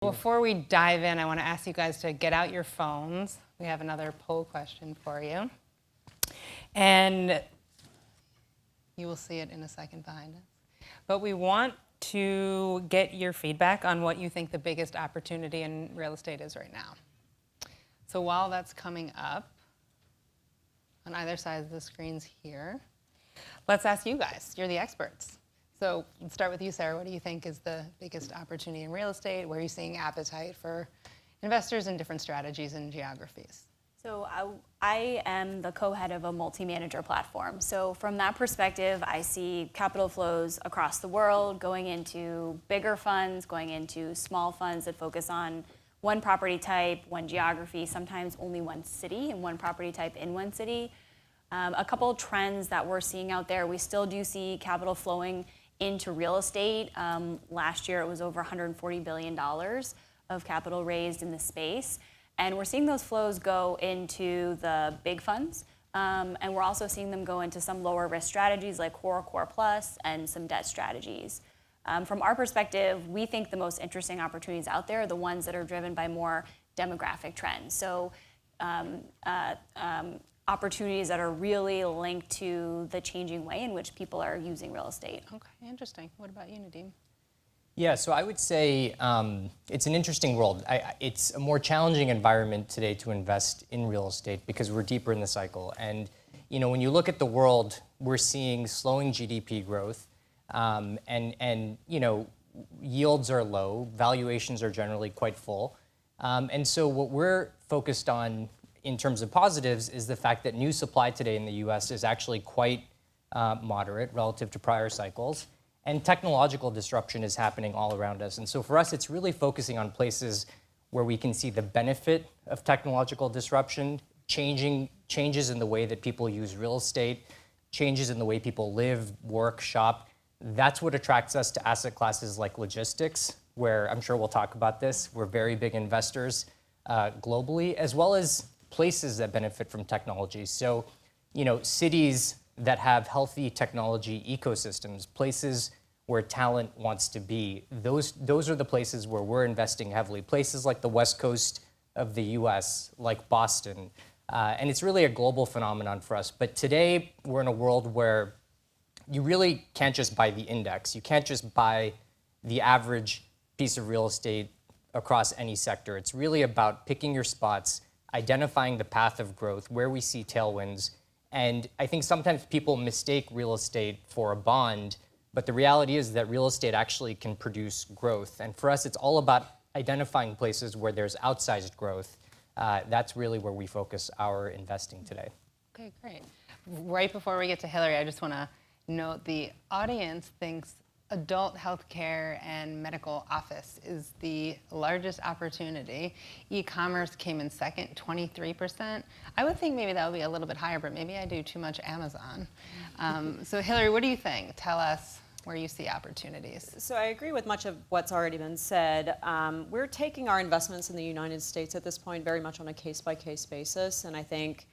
Before we dive in, I want to ask you guys to get out your phones. We have another poll question for you. And you will see it in a second behind us. But we want to get your feedback on what you think the biggest opportunity in real estate is right now. So while that's coming up on either side of the screens here, let's ask you guys. You're the experts. So let's start with you, Sarah. What do you think is the biggest opportunity in real estate? Where are you seeing appetite for investors in different strategies and geographies? So I am the co-head of a multi-manager platform. So from that perspective, I see capital flows across the world going into bigger funds, going into small funds that focus on one property type, one geography, sometimes only one city and one property type in one city. A couple trends that we're seeing out there, we still do see capital flowing into real estate. Last year, it was over $140 billion of capital raised in the space. And we're seeing those flows go into the big funds. And we're also seeing them go into some lower risk strategies like core plus, and some debt strategies. From our perspective, we think the most interesting opportunities out there are the ones that are driven by more demographic trends. So opportunities that are really linked to the changing way in which people are using real estate. Okay, interesting. What about you, Nadeem? Yeah, so I would say it's an interesting world. It's a more challenging environment today to invest in real estate because we're deeper in the cycle. And when you look at the world, we're seeing slowing GDP growth, and yields are low, valuations are generally quite full, and so what we're focused on in terms of positives is the fact that new supply today in the U.S. is actually quite moderate relative to prior cycles. And technological disruption is happening all around us. And so for us, it's really focusing on places where we can see the benefit of technological disruption, changes in the way that people use real estate, changes in the way people live, work, shop. That's what attracts us to asset classes like logistics, where I'm sure we'll talk about this. We're very big investors globally, as well as places that benefit from technology. So, cities that have healthy technology ecosystems, places where talent wants to be, those are the places where we're investing heavily. Places like the West Coast of the US, like Boston. And it's really a global phenomenon for us. But today, we're in a world where you really can't just buy the index. You can't just buy the average piece of real estate across any sector. It's really about picking your spots, identifying the path of growth, where we see tailwinds. And I think sometimes people mistake real estate for a bond, but the reality is that real estate actually can produce growth. And for us, it's all about identifying places where there's outsized growth. That's really where we focus our investing today. Okay, great. Right before we get to Hilary, I just want to note the audience thinks adult healthcare and medical office is the largest opportunity. E-commerce came in second, 23%. I would think maybe that would be a little bit higher, but maybe I do too much Amazon. So Hilary, what do you think? Tell us where you see opportunities. So I agree with much of what's already been said. We're taking our investments in the United States at this point very much on a case-by-case basis, and I think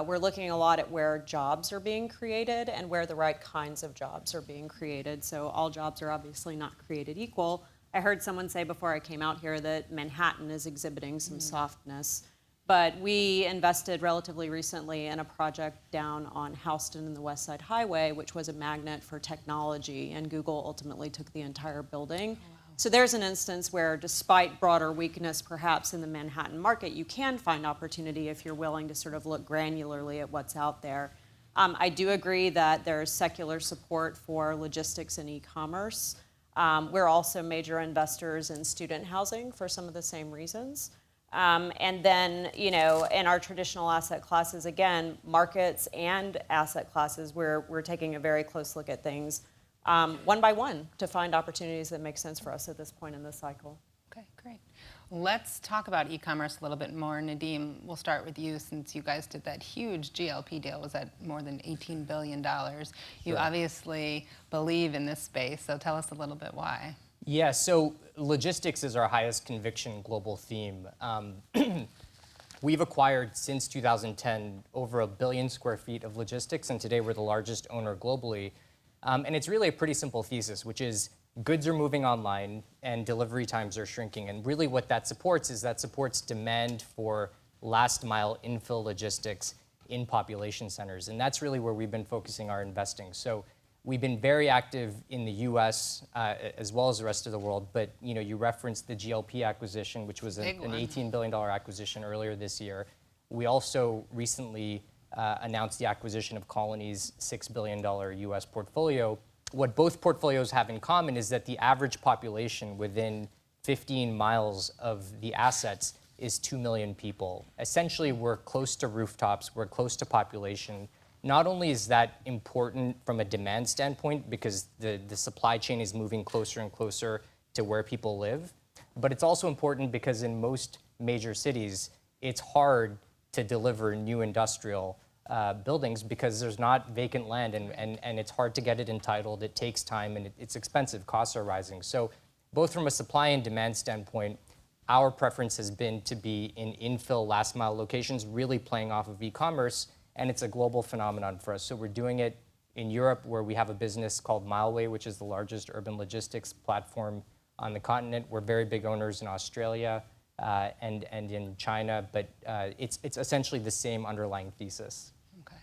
we're looking a lot at where jobs are being created and where the right kinds of jobs are being created. So all jobs are obviously not created equal. I heard someone say before I came out here that Manhattan is exhibiting some softness. But we invested relatively recently in a project down on Houston and the West Side Highway, which was a magnet for technology, and Google ultimately took the entire building. So there's an instance where, despite broader weakness perhaps in the Manhattan market, you can find opportunity if you're willing to sort of look granularly at what's out there. I do agree that there's secular support for logistics and e-commerce. We're also major investors in student housing for some of the same reasons. And then, in our traditional asset classes, again, markets and asset classes, we're taking a very close look at things one by one to find opportunities that make sense for us at this point in the cycle. Okay, great. Let's talk about e-commerce a little bit more. Nadeem, we'll start with you since you guys did that huge GLP deal. Was that more than $18 billion? You obviously believe in this space, so tell us a little bit why. Yeah, so logistics is our highest conviction global theme. We've acquired since 2010 over 1 billion square feet of logistics, and today we're the largest owner globally. And it's really a pretty simple thesis, which is goods are moving online and delivery times are shrinking. And really what that supports is that supports demand for last mile infill logistics in population centers. And that's really where we've been focusing our investing. So we've been very active in the US as well as the rest of the world. But you referenced the GLP acquisition, which was an $18 billion acquisition earlier this year. We also recently announced the acquisition of Colony's $6 billion US portfolio. What both portfolios have in common is that the average population within 15 miles of the assets is 2 million people. Essentially, we're close to rooftops, we're close to population. Not only is that important from a demand standpoint because the supply chain is moving closer and closer to where people live, but it's also important because in most major cities, it's hard to deliver new industrial buildings because there's not vacant land and it's hard to get it entitled. It takes time and it's expensive. Costs are rising. So both from a supply and demand standpoint, our preference has been to be in infill last mile locations, really playing off of e-commerce, and it's a global phenomenon for us. So we're doing it in Europe where we have a business called Mileway, which is the largest urban logistics platform on the continent. We're very big owners in Australia and in China, but it's essentially the same underlying thesis. Okay.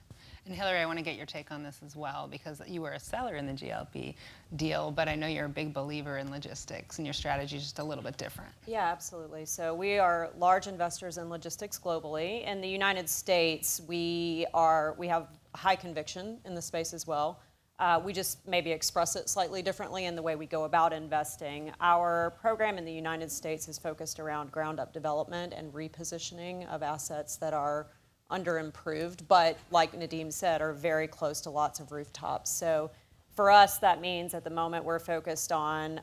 And Hilary, I want to get your take on this as well, because you were a seller in the GLP deal, but I know you're a big believer in logistics, and your strategy is just a little bit different. Yeah, absolutely. So we are large investors in logistics globally. In the United States, we have high conviction in the space as well. We just maybe express it slightly differently in the way we go about investing. Our program in the United States is focused around ground-up development and repositioning of assets that are under-improved, but like Nadeem said, are very close to lots of rooftops. So for us, that means at the moment we're focused on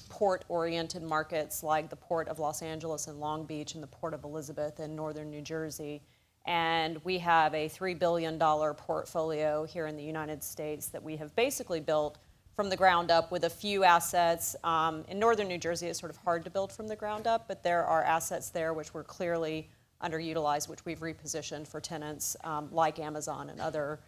port-oriented markets like the Port of Los Angeles and Long Beach and the Port of Elizabeth in northern New Jersey. And we have a $3 billion portfolio here in the United States that we have basically built from the ground up with a few assets. In northern New Jersey, it's sort of hard to build from the ground up, but there are assets there which were clearly underutilized, which we've repositioned for tenants like Amazon and other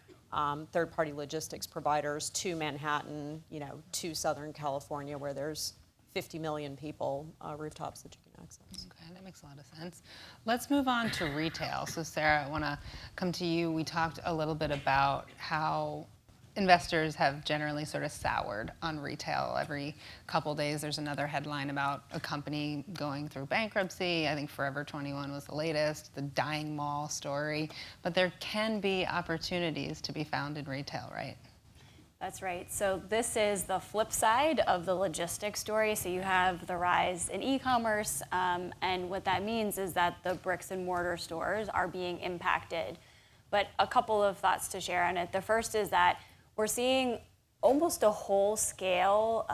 third-party logistics providers to Manhattan, to Southern California, where there's 50 million people, rooftops that you can access. Okay, that makes a lot of sense. Let's move on to retail. So Sarah, I want to come to you. We talked a little bit about how investors have generally sort of soured on retail. Every couple days there's another headline about a company going through bankruptcy. I think Forever 21 was the latest, the dying mall story. But there can be opportunities to be found in retail, right? That's right. So this is the flip side of the logistics story. So you have the rise in e-commerce, and what that means is that the bricks and mortar stores are being impacted. But a couple of thoughts to share on it. The first is that we're seeing almost a whole-scale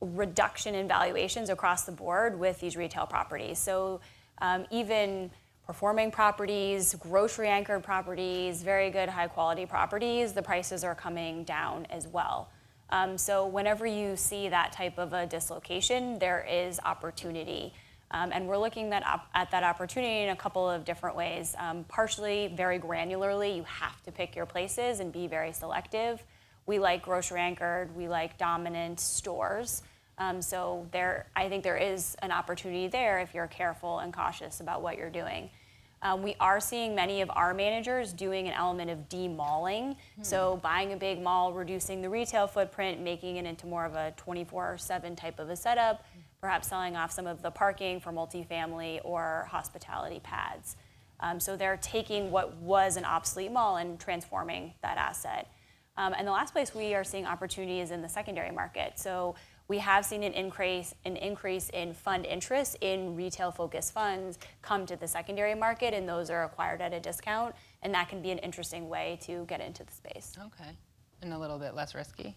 reduction in valuations across the board with these retail properties. So even performing properties, grocery-anchored properties, very good high-quality properties, the prices are coming down as well. So whenever you see that type of a dislocation, there is opportunity. And we're looking at that opportunity in a couple of different ways. Partially, very granularly, you have to pick your places and be very selective. We like grocery-anchored, we like dominant stores. So I think there is an opportunity there if you're careful and cautious about what you're doing. We are seeing many of our managers doing an element of demalling. So buying a big mall, reducing the retail footprint, making it into more of a 24/7 type of a setup, perhaps selling off some of the parking for multifamily or hospitality pads. So they're taking what was an obsolete mall and transforming that asset. And the last place we are seeing opportunity is in the secondary market. So we have seen an increase in fund interest in retail-focused funds come to the secondary market, and those are acquired at a discount, and that can be an interesting way to get into the space. Okay, and a little bit less risky?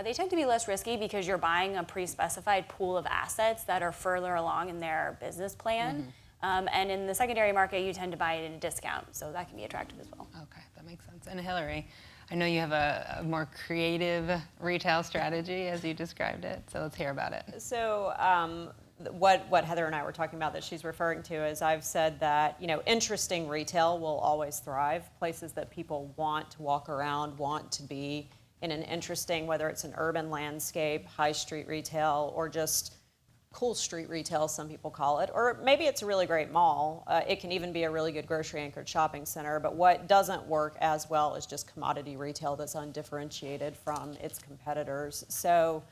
They tend to be less risky because you're buying a pre-specified pool of assets that are further along in their business plan. And in the secondary market, you tend to buy it at a discount, so that can be attractive as well. Okay, that makes sense. And Hilary, I know you have a more creative retail strategy, as you described it, so let's hear about it. So what Heather and I were talking about that she's referring to is I've said that, interesting retail will always thrive, places that people want to walk around, want to be, in an interesting, whether it's an urban landscape, high street retail, or just cool street retail, some people call it, or maybe it's a really great mall. It can even be a really good grocery anchored shopping center, but what doesn't work as well is just commodity retail that's undifferentiated from its competitors. So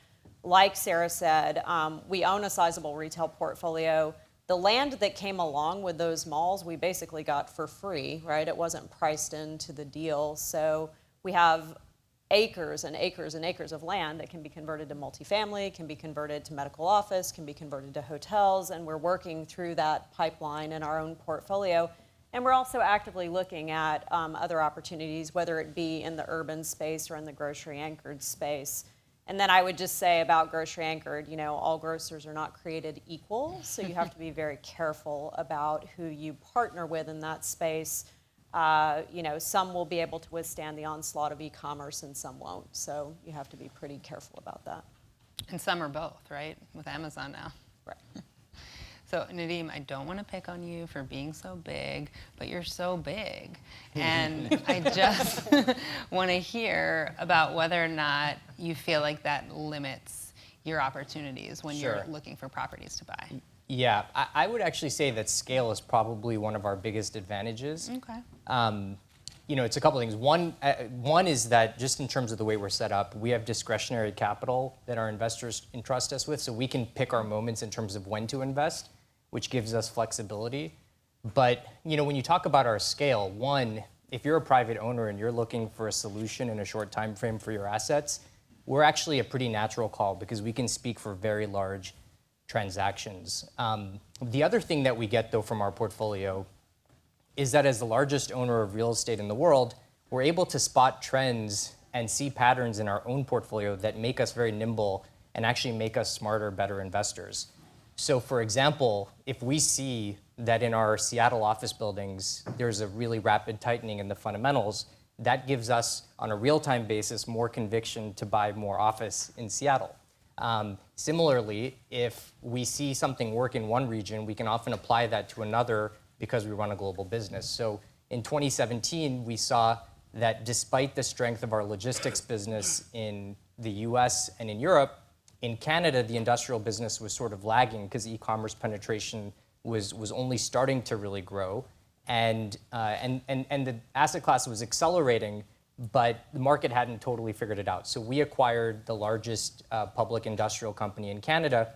like Sarah said, we own a sizable retail portfolio. The land that came along with those malls, we basically got for free, right? It wasn't priced into the deal. So we have acres and acres and acres of land that can be converted to multifamily, can be converted to medical office, can be converted to hotels, and we're working through that pipeline in our own portfolio. And we're also actively looking at other opportunities, whether it be in the urban space or in the grocery anchored space. And then I would just say about grocery anchored, you know, all grocers are not created equal, so you have to be very careful about who you partner with in that space. You know, some will be able to withstand the onslaught of e-commerce and some won't. So you have to be pretty careful about that. And some are both, right? With Amazon now. Right. So Nadeem, I don't want to pick on you for being so big, but you're so big. And I just want to hear about whether or not you feel like that limits your opportunities when Sure. you're looking for properties to buy. Yeah, I would actually say that scale is probably one of our biggest advantages. Okay. You know, it's a couple things. One is that just in terms of the way we're set up, we have discretionary capital that our investors entrust us with, so we can pick our moments in terms of when to invest, which gives us flexibility. But, you know, when you talk about our scale, one, if you're a private owner and you're looking for a solution in a short time frame for your assets, we're actually a pretty natural call because we can speak for very large transactions. The other thing that we get, though, from our portfolio is that as the largest owner of real estate in the world, we're able to spot trends and see patterns in our own portfolio that make us very nimble and actually make us smarter, better investors. So, for example, if we see that in our Seattle office buildings, there's a really rapid tightening in the fundamentals, that gives us, on a real-time basis, more conviction to buy more office in Seattle. Similarly, if we see something work in one region, we can often apply that to another because we run a global business. So in 2017, we saw that despite the strength of our logistics business in the US and in Europe, in Canada, the industrial business was sort of lagging because e-commerce penetration was only starting to really grow. And the asset class was accelerating, but the market hadn't totally figured it out. So we acquired the largest public industrial company in Canada.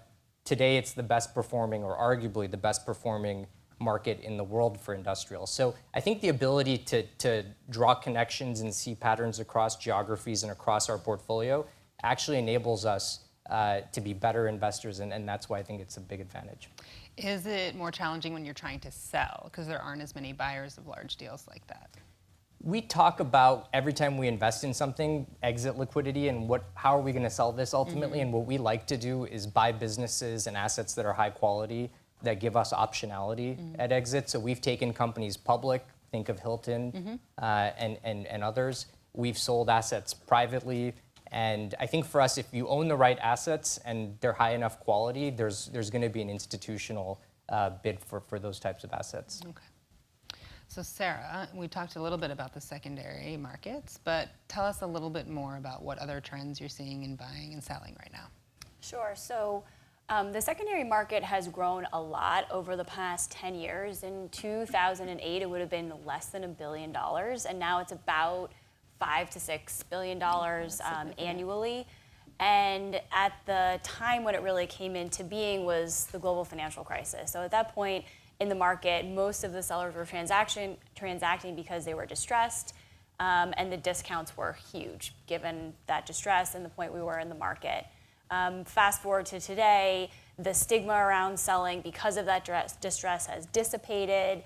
Today, it's the best performing, or arguably the best performing market in the world for industrial. So I think the ability to draw connections and see patterns across geographies and across our portfolio actually enables us to be better investors, and that's why I think it's a big advantage. Is it more challenging when you're trying to sell because there aren't as many buyers of large deals like that? We talk about every time we invest in something, exit liquidity and how are we going to sell this ultimately. And what we like to do is buy businesses and assets that are high quality that give us optionality at exit. So we've taken companies public, think of Hilton and others. We've sold assets privately. And I think for us, if you own the right assets and they're high enough quality, there's going to be an institutional bid for those types of assets. Okay. So Sarah, we talked a little bit about the secondary markets, but tell us a little bit more about what other trends you're seeing in buying and selling right now. Sure. So the secondary market has grown a lot over the past 10 years. In 2008, it would have been less than $1 billion, and now it's about $5 to $6 billion annually. And at the time when it really came into being was the global financial crisis. So at that point in the market, most of the sellers were transacting because they were distressed, and the discounts were huge given that distress and the point we were in the market. Fast forward to today, the stigma around selling because of that distress has dissipated.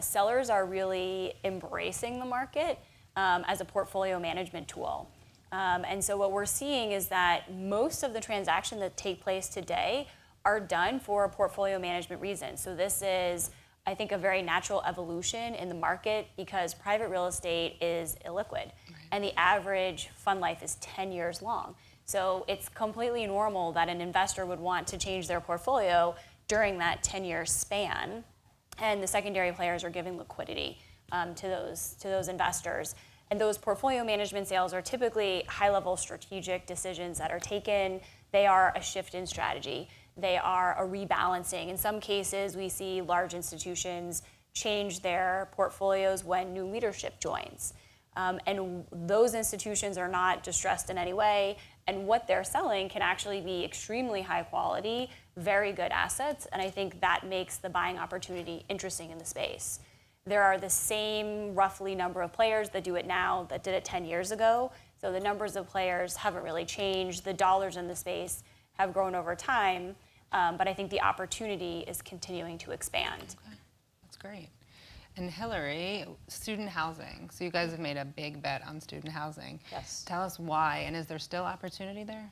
Sellers are really embracing the market as a portfolio management tool. And so what we're seeing is that most of the transactions that take place today are done for a portfolio management reason. So this is, I think, a very natural evolution in the market because private real estate is illiquid, and the average fund life is 10 years long. So it's completely normal that an investor would want to change their portfolio during that 10-year span, and the secondary players are giving liquidity to those investors. And those portfolio management sales are typically high-level strategic decisions that are taken. They are a shift in strategy. They are a rebalancing. In some cases, we see large institutions change their portfolios when new leadership joins. And those institutions are not distressed in any way. And what they're selling can actually be extremely high quality, very good assets. And I think that makes the buying opportunity interesting in the space. There are the same roughly number of players that do it now that did it 10 years ago. So the numbers of players haven't really changed. The dollars in the space have grown over time. But I think the opportunity is continuing to expand. Okay, that's great. And Hilary, student housing. So you guys have made a big bet on student housing. Yes. Tell us why, and is there still opportunity there?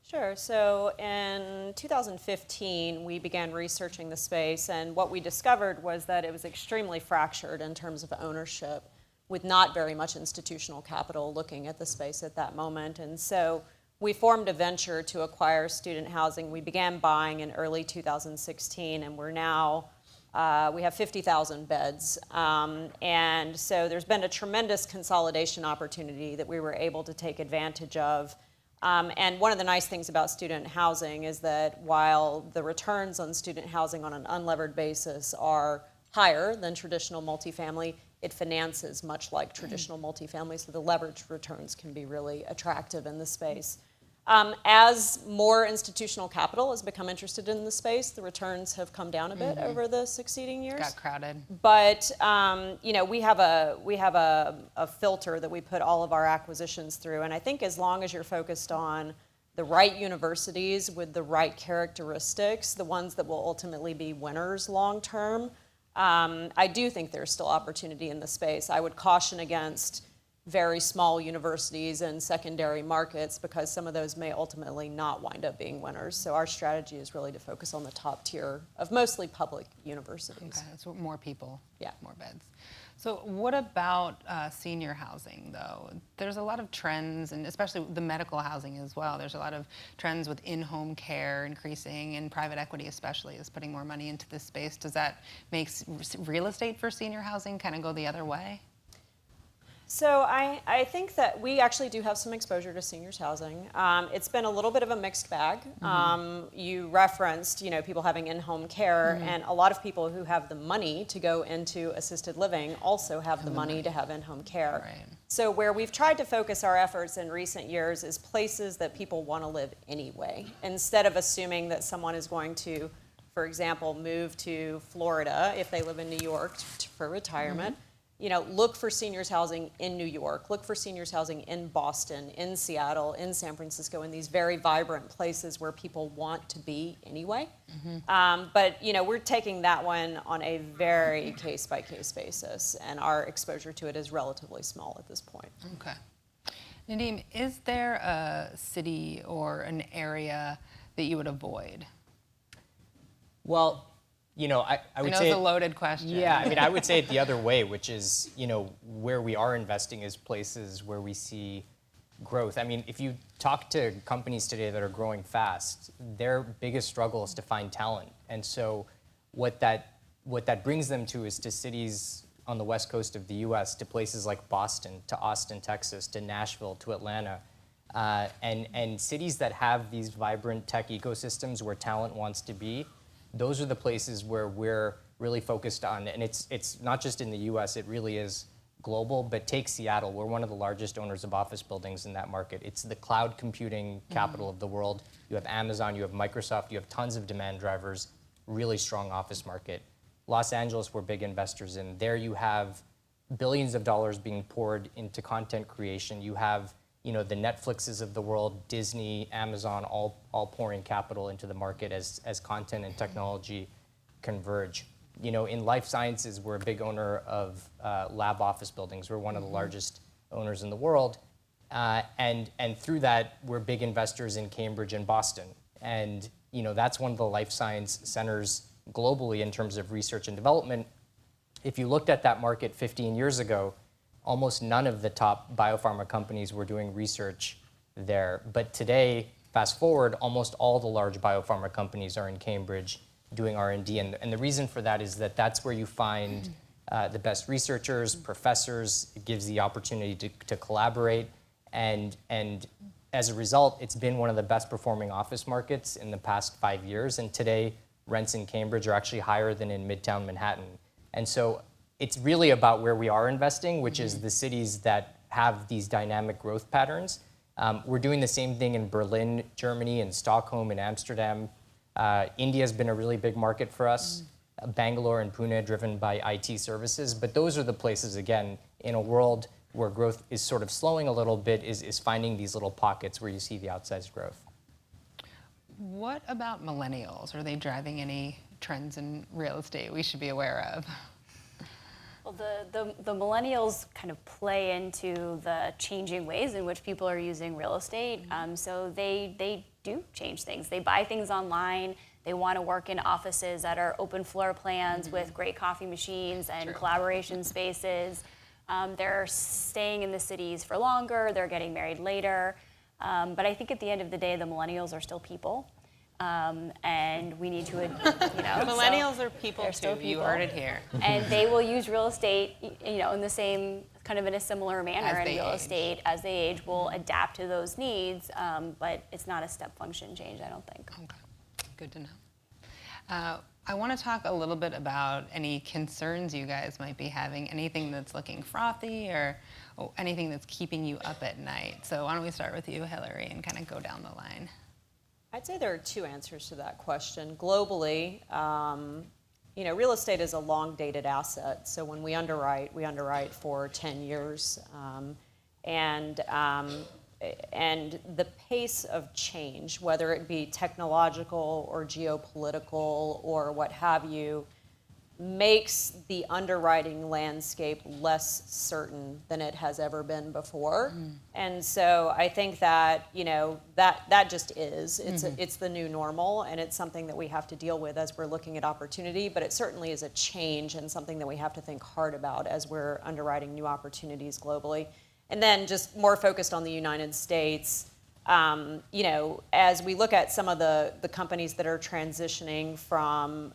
Sure. So in 2015, we began researching the space, and what we discovered was that it was extremely fractured in terms of ownership, with not very much institutional capital looking at the space at that moment. And so we formed a venture to acquire student housing. We began buying in early 2016, and we're now, we have 50,000 beds. And so there's been a tremendous consolidation opportunity that we were able to take advantage of. And one of the nice things about student housing is that while the returns on student housing on an unlevered basis are higher than traditional multifamily, it finances much like traditional multifamily, so the leveraged returns can be really attractive in the space. As more institutional capital has become interested in the space, the returns have come down a bit over the succeeding years. Got crowded. But we have a filter that we put all of our acquisitions through, and I think as long as you're focused on the right universities with the right characteristics, the ones that will ultimately be winners long term, I do think there's still opportunity in the space. I would caution against very small universities and secondary markets because some of those may ultimately not wind up being winners. So our strategy is really to focus on the top tier of mostly public universities. Okay, so more people, Yeah. more beds. So what about senior housing, though? There's a lot of trends, and especially the medical housing as well. There's a lot of trends with in-home care increasing, and private equity especially is putting more money into this space. Does that make real estate for senior housing kind of go the other way? So I think that we actually do have some exposure to seniors housing. It's been a little bit of a mixed bag. You referenced, people having in-home care, and a lot of people who have the money to go into assisted living also have the money to have in-home care. Right. So where we've tried to focus our efforts in recent years is places that people want to live anyway, instead of assuming that someone is going to, for example, move to Florida if they live in New York for retirement. Look for seniors housing in New York, look for seniors housing in Boston, in Seattle, in San Francisco, in these very vibrant places where people want to be anyway. But we're taking that one on a very case-by-case basis, and our exposure to it is relatively small at this point. Okay. Nadeem, is there a city or an area that you would avoid? Well, I would know say it's a loaded question. Yeah, I would say it the other way, which is, where we are investing is places where we see growth. If you talk to companies today that are growing fast, their biggest struggle is to find talent. And so what that brings them to is to cities on the west coast of the US, to places like Boston, to Austin, Texas, to Nashville, to Atlanta. And cities that have these vibrant tech ecosystems where talent wants to be. Those are the places where we're really focused on, and it's not just in the US, it really is global, but take Seattle. We're one of the largest owners of office buildings in that market. It's the cloud computing capital of the world. You have Amazon, you have Microsoft, you have tons of demand drivers, really strong office market. Los Angeles, we're big investors in. There you have billions of dollars being poured into content creation. You have the Netflixes of the world, Disney, Amazon, all pouring capital into the market as content and technology converge. In life sciences, we're a big owner of lab office buildings. We're one of the largest owners in the world. And through that, we're big investors in Cambridge and Boston. And that's one of the life science centers globally in terms of research and development. If you looked at that market 15 years ago, almost none of the top biopharma companies were doing research there. But today, fast forward, almost all the large biopharma companies are in Cambridge doing R&D. And the reason for that is that that's where you find the best researchers, professors. It gives the opportunity to collaborate. And as a result, it's been one of the best performing office markets in the past 5 years. And today, rents in Cambridge are actually higher than in Midtown Manhattan. And so it's really about where we are investing, which is the cities that have these dynamic growth patterns. We're doing the same thing in Berlin, Germany, and Stockholm, and Amsterdam. India has been a really big market for us. Bangalore and Pune, driven by IT services. But those are the places, again, in a world where growth is sort of slowing a little bit, is finding these little pockets where you see the outsized growth. What about millennials? Are they driving any trends in real estate we should be aware of? Well, the millennials kind of play into the changing ways in which people are using real estate. So they do change things. They buy things online. They want to work in offices that are open floor plans with great coffee machines and collaboration spaces. They're staying in the cities for longer. They're getting married later. But I think at the end of the day, the millennials are still people. And we need to, Millennials are people they're too. still people. You heard it here. And they will use real estate, in the same, kind of in a similar manner As in they real age. estate. As they age, will adapt to those needs, but it's not a step function change, I don't think. Okay, good to know. I want to talk a little bit about any concerns you guys might be having, anything that's looking frothy or anything that's keeping you up at night. So why don't we start with you, Hilary, and kind of go down the line. I'd say there are two answers to that question. Globally, real estate is a long-dated asset. So when we underwrite for 10 years. And the pace of change, whether it be technological or geopolitical or what have you, makes the underwriting landscape less certain than it has ever been before. And so I think that, that just is. It's the new normal, and it's something that we have to deal with as we're looking at opportunity, but it certainly is a change and something that we have to think hard about as we're underwriting new opportunities globally. And then just more focused on the United States, as we look at some of the companies that are transitioning from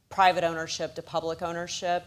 private ownership to public ownership,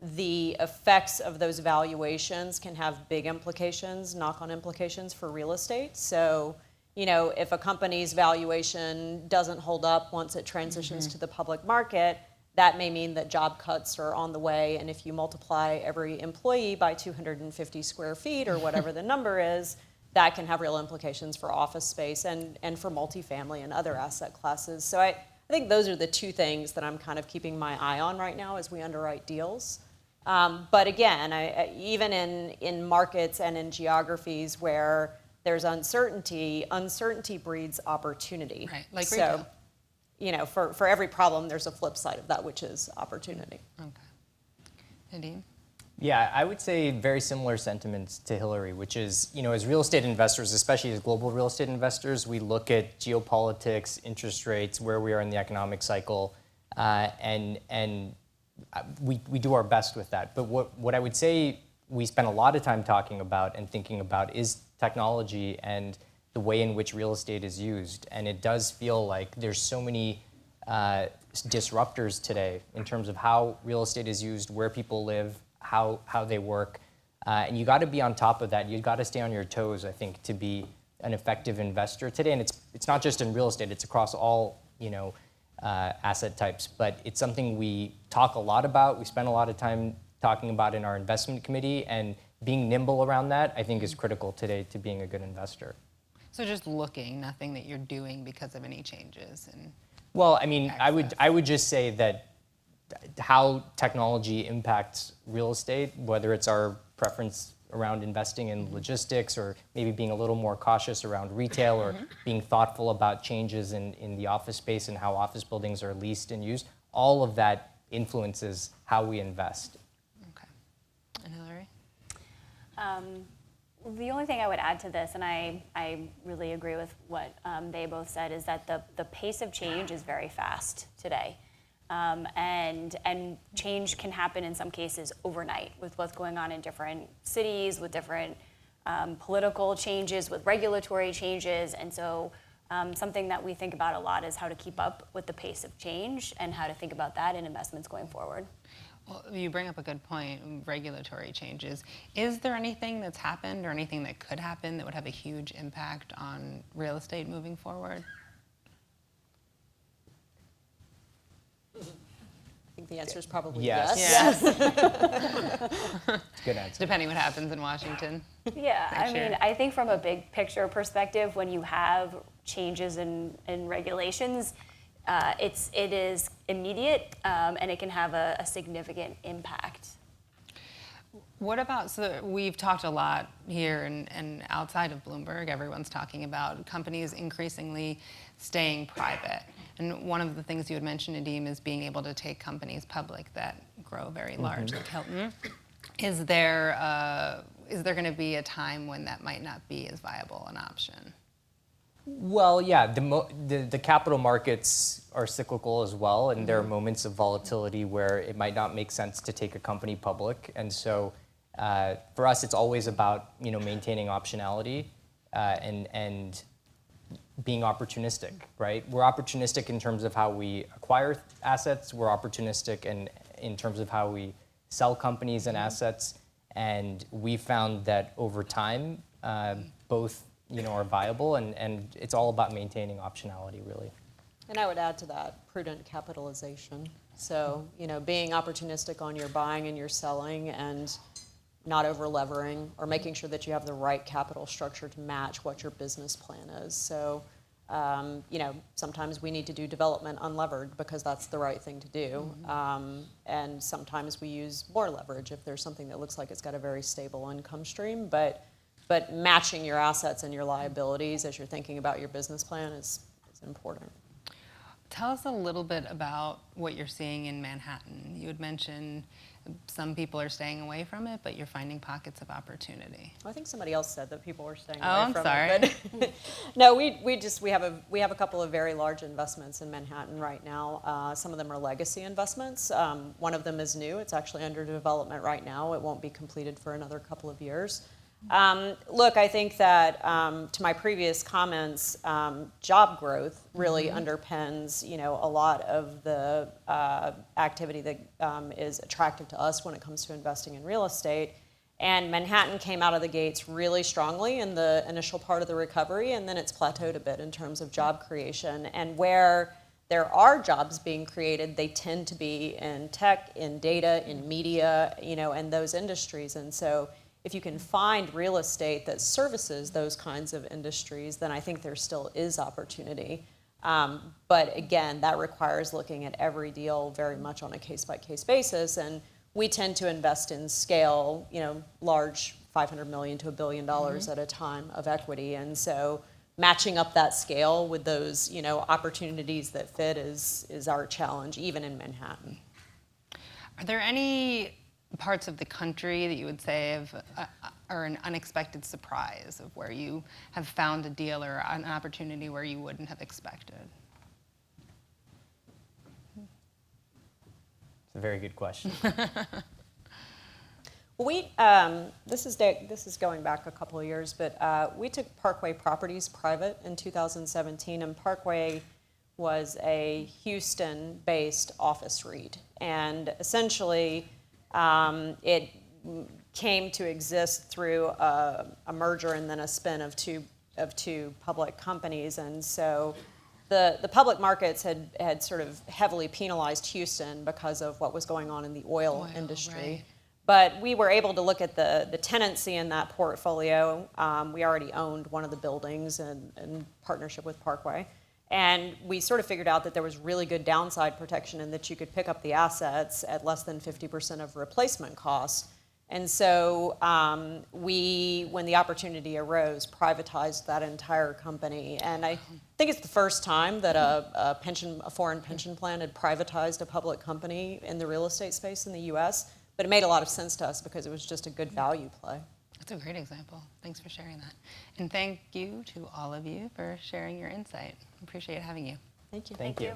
the effects of those valuations can have big implications, knock-on implications for real estate. So, if a company's valuation doesn't hold up once it transitions to the public market, that may mean that job cuts are on the way, and if you multiply every employee by 250 square feet or whatever the number is, that can have real implications for office space and for multifamily and other asset classes. So I think those are the two things that I'm kind of keeping my eye on right now as we underwrite deals. But again, even in markets and in geographies where there's uncertainty breeds opportunity. Right, like so, retail. For every problem, there's a flip side of that, which is opportunity. Okay. Nadeem? Yeah, I would say very similar sentiments to Hilary, which is, as real estate investors, especially as global real estate investors, we look at geopolitics, interest rates, where we are in the economic cycle, and we do our best with that. But what I would say we spend a lot of time talking about and thinking about is technology and the way in which real estate is used. And it does feel like there's so many disruptors today in terms of how real estate is used, where people live, how they work. And you got to be on top of that. You got to stay on your toes, I think, to be an effective investor today. And it's not just in real estate, it's across all, asset types. But it's something we talk a lot about. We spend a lot of time talking about in our investment committee, and being nimble around that, I think, is critical today to being a good investor. So just looking, nothing that you're doing because of any changes. Well, I mean, I would just say that how technology impacts real estate, whether it's our preference around investing in logistics or maybe being a little more cautious around retail or being thoughtful about changes in the office space and how office buildings are leased and used, all of that influences how we invest. Okay. And Hilary? The only thing I would add to this, and I really agree with what they both said, is that the pace of change is very fast today. And change can happen in some cases overnight with what's going on in different cities, with different political changes, with regulatory changes. And so something that we think about a lot is how to keep up with the pace of change and how to think about that in investments going forward. Well, you bring up a good point, regulatory changes. Is there anything that's happened or anything that could happen that would have a huge impact on real estate moving forward? I think the answer is probably Yes. yes. It's a good answer. Depending what happens in Washington. Yeah, I Sure. mean, I think from a big picture perspective, when you have changes in regulations, it is immediate and it can have a significant impact. What about, so we've talked a lot here and outside of Bloomberg, everyone's talking about companies increasingly staying private. And one of the things you had mentioned, Nadeem, is being able to take companies public that grow very large, like Hilton. Is there going to be a time when that might not be as viable an option? Well, yeah, the capital markets are cyclical as well, and there are moments of volatility where it might not make sense to take a company public. And so for us, it's always about maintaining optionality and being opportunistic, right? We're opportunistic in terms of how we acquire assets. We're opportunistic in terms of how we sell companies and assets. And we found that over time, both are viable, and it's all about maintaining optionality, really. And I would add to that prudent capitalization. So, being opportunistic on your buying and your selling and not over-levering or making sure that you have the right capital structure to match what your business plan is. So, sometimes we need to do development unlevered because that's the right thing to do. And sometimes we use more leverage if there's something that looks like it's got a very stable income stream. But matching your assets and your liabilities as you're thinking about your business plan is important. Tell us a little bit about what you're seeing in Manhattan. You had mentioned some people are staying away from it, but you're finding pockets of opportunity. I think somebody else said that people were staying away I'm from sorry. it. But no, we have a couple of very large investments in Manhattan right now. Some of them are legacy investments. One of them is new. It's actually under development right now. It won't be completed for another couple of years. Look, I think that to my previous comments, job growth really underpins, a lot of the activity that is attractive to us when it comes to investing in real estate. And Manhattan came out of the gates really strongly in the initial part of the recovery, and then it's plateaued a bit in terms of job creation. And where there are jobs being created, they tend to be in tech, in data, in media, and those industries. And so if you can find real estate that services those kinds of industries, then I think there still is opportunity. But again, that requires looking at every deal very much on a case-by-case basis. And we tend to invest in scale, large $500 million to $1 billion at a time of equity. And so matching up that scale with those, opportunities that fit is our challenge, even in Manhattan. Are there any parts of the country that you would say are an unexpected surprise of where you have found a deal or an opportunity where you wouldn't have expected? It's a very good question. Well, this is going back a couple of years, but we took Parkway Properties private in 2017, and Parkway was a Houston-based office REIT, and essentially it came to exist through a merger and then a spin of two public companies, and so the public markets had sort of heavily penalized Houston because of what was going on in the oil industry. Right. But we were able to look at the tenancy in that portfolio. We already owned one of the buildings in partnership with Parkway. And we sort of figured out that there was really good downside protection and that you could pick up the assets at less than 50% of replacement costs. And so when the opportunity arose, privatized that entire company. And I think it's the first time that a foreign pension plan had privatized a public company in the real estate space in the U.S., but it made a lot of sense to us because it was just a good value play. That's a great example. Thanks for sharing that. And thank you to all of you for sharing your insight. Appreciate having you. Thank you. Thank you.